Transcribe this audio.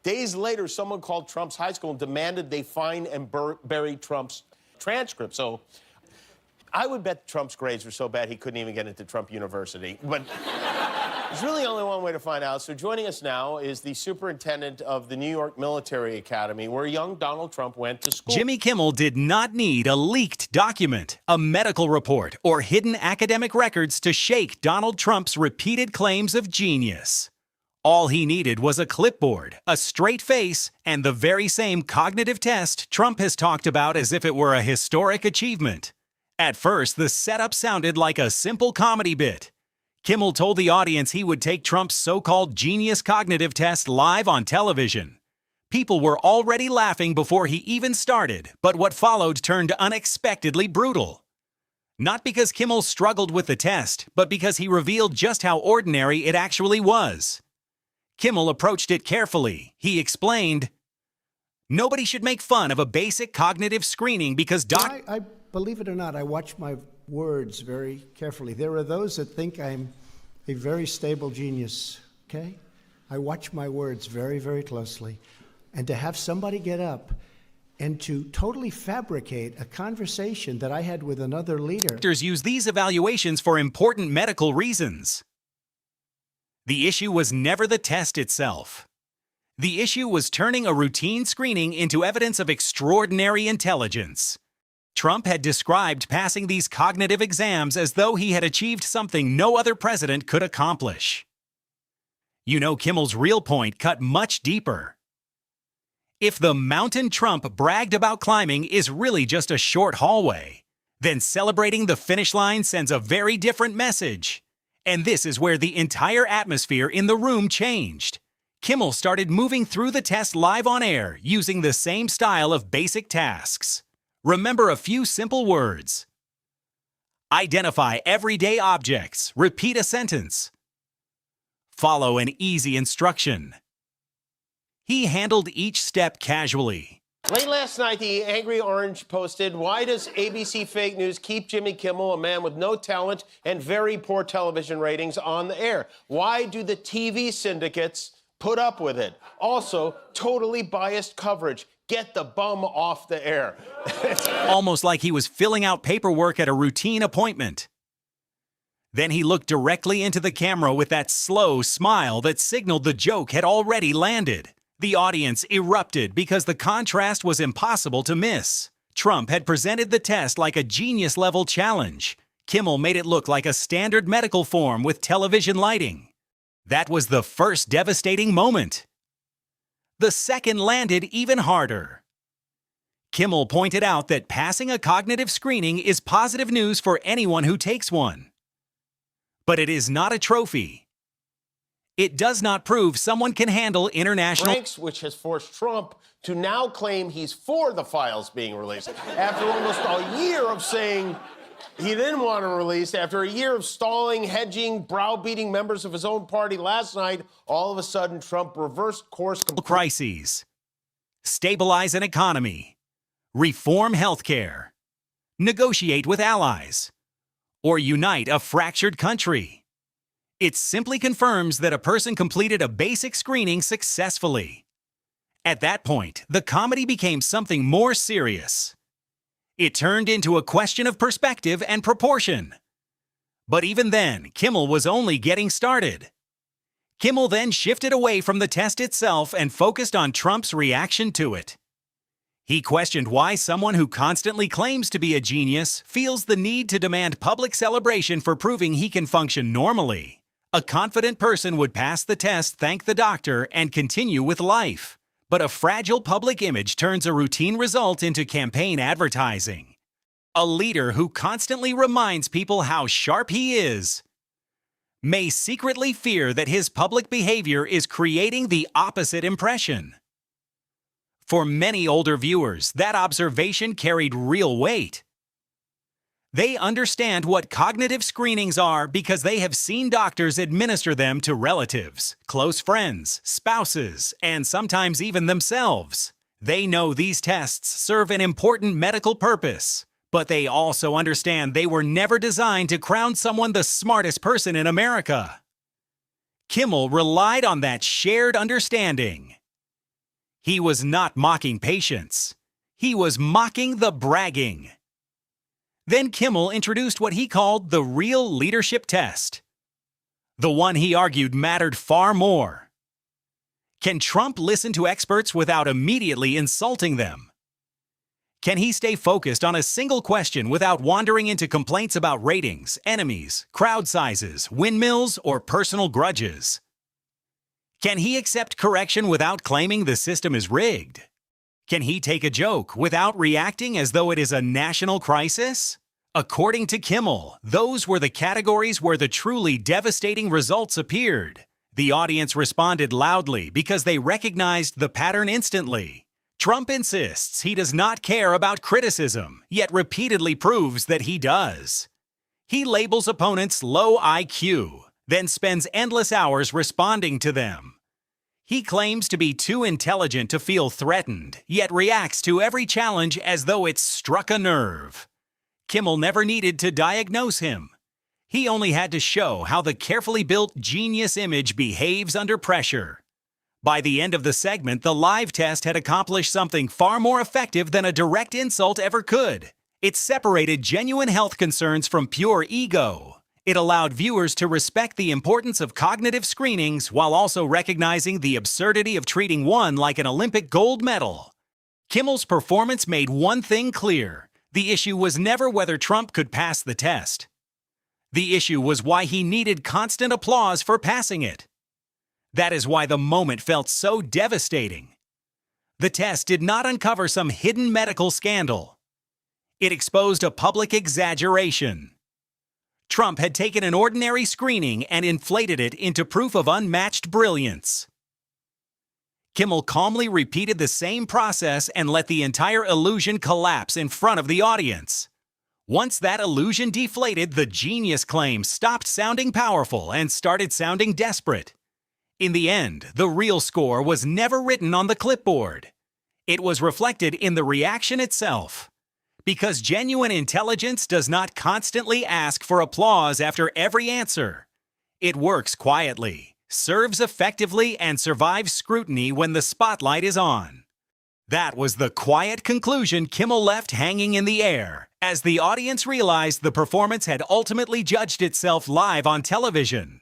Days later, someone called Trump's high school and demanded they find and bury Trump's transcript. So I would bet Trump's grades were so bad he couldn't even get into Trump University. But there's really only one way to find out. So joining us now is the superintendent of the New York Military Academy, where young Donald Trump went to school. Jimmy Kimmel did not need a leaked document, a medical report, or hidden academic records to shake Donald Trump's repeated claims of genius. All he needed was a clipboard, a straight face, and the very same cognitive test Trump has talked about as if it were a historic achievement. At first, the setup sounded like a simple comedy bit. Kimmel told the audience he would take Trump's so-called genius cognitive test live on television. People were already laughing before he even started, but what followed turned unexpectedly brutal. Not because Kimmel struggled with the test, but because he revealed just how ordinary it actually was. Kimmel approached it carefully. He explained, "Nobody should make fun of a basic cognitive screening because I believe it or not, I watch my words very carefully. There are those that think I'm a very stable genius, okay? I watch my words very, very closely. And to have somebody get up and to totally fabricate a conversation that I had with another leader." Doctors use these evaluations for important medical reasons. The issue was never the test itself. The issue was turning a routine screening into evidence of extraordinary intelligence. Trump had described passing these cognitive exams as though he had achieved something no other president could accomplish. You know, Kimmel's real point cut much deeper. If the mountain Trump bragged about climbing is really just a short hallway, then celebrating the finish line sends a very different message. And this is where the entire atmosphere in the room changed. Kimmel started moving through the test live on air using the same style of basic tasks. Remember a few simple words. Identify everyday objects. Repeat a sentence. Follow an easy instruction. He handled each step casually. Late last night, the Angry Orange posted, "Why does ABC Fake News keep Jimmy Kimmel, a man with no talent and very poor television ratings, on the air? Why do the TV syndicates put up with it? Also, totally biased coverage. Get the bum off the air." Almost like he was filling out paperwork at a routine appointment. Then he looked directly into the camera with that slow smile that signaled the joke had already landed. The audience erupted because the contrast was impossible to miss. Trump had presented the test like a genius-level challenge. Kimmel made it look like a standard medical form with television lighting. That was the first devastating moment. The second landed even harder. Kimmel pointed out that passing a cognitive screening is positive news for anyone who takes one. But it is not a trophy. It does not prove someone can handle international ranks, which has forced Trump to now claim he's for the files being released. After almost a year of saying he didn't want to release, after a year of stalling, hedging, browbeating members of his own party last night, all of a sudden Trump reversed course. Crises. Stabilize an economy. Reform healthcare. Negotiate with allies. Or unite a fractured country. It simply confirms that a person completed a basic screening successfully. At that point, the comedy became something more serious. It turned into a question of perspective and proportion. But even then, Kimmel was only getting started. Kimmel then shifted away from the test itself and focused on Trump's reaction to it. He questioned why someone who constantly claims to be a genius feels the need to demand public celebration for proving he can function normally. A confident person would pass the test, thank the doctor, and continue with life. But a fragile public image turns a routine result into campaign advertising. A leader who constantly reminds people how sharp he is may secretly fear that his public behavior is creating the opposite impression. For many older viewers, that observation carried real weight. They understand what cognitive screenings are because they have seen doctors administer them to relatives, close friends, spouses, and sometimes even themselves. They know these tests serve an important medical purpose, but they also understand they were never designed to crown someone the smartest person in America. Kimmel relied on that shared understanding. He was not mocking patience. He was mocking the bragging. Then Kimmel introduced what he called the real leadership test. The one he argued mattered far more. Can Trump listen to experts without immediately insulting them? Can he stay focused on a single question without wandering into complaints about ratings, enemies, crowd sizes, windmills, or personal grudges? Can he accept correction without claiming the system is rigged? Can he take a joke without reacting as though it is a national crisis? According to Kimmel, those were the categories where the truly devastating results appeared. The audience responded loudly because they recognized the pattern instantly. Trump insists he does not care about criticism, yet repeatedly proves that he does. He labels opponents low IQ, then spends endless hours responding to them. He claims to be too intelligent to feel threatened, yet reacts to every challenge as though it struck a nerve. Kimmel never needed to diagnose him. He only had to show how the carefully built genius image behaves under pressure. By the end of the segment, the live test had accomplished something far more effective than a direct insult ever could. It separated genuine health concerns from pure ego. It allowed viewers to respect the importance of cognitive screenings while also recognizing the absurdity of treating one like an Olympic gold medal. Kimmel's performance made one thing clear. The issue was never whether Trump could pass the test. The issue was why he needed constant applause for passing it. That is why the moment felt so devastating. The test did not uncover some hidden medical scandal. It exposed a public exaggeration. Trump had taken an ordinary screening and inflated it into proof of unmatched brilliance. Kimmel calmly repeated the same process and let the entire illusion collapse in front of the audience. Once that illusion deflated, the genius claim stopped sounding powerful and started sounding desperate. In the end, the real score was never written on the clipboard. It was reflected in the reaction itself. Because genuine intelligence does not constantly ask for applause after every answer. It works quietly, serves effectively, and survives scrutiny when the spotlight is on. That was the quiet conclusion Kimmel left hanging in the air, as the audience realized the performance had ultimately judged itself live on television.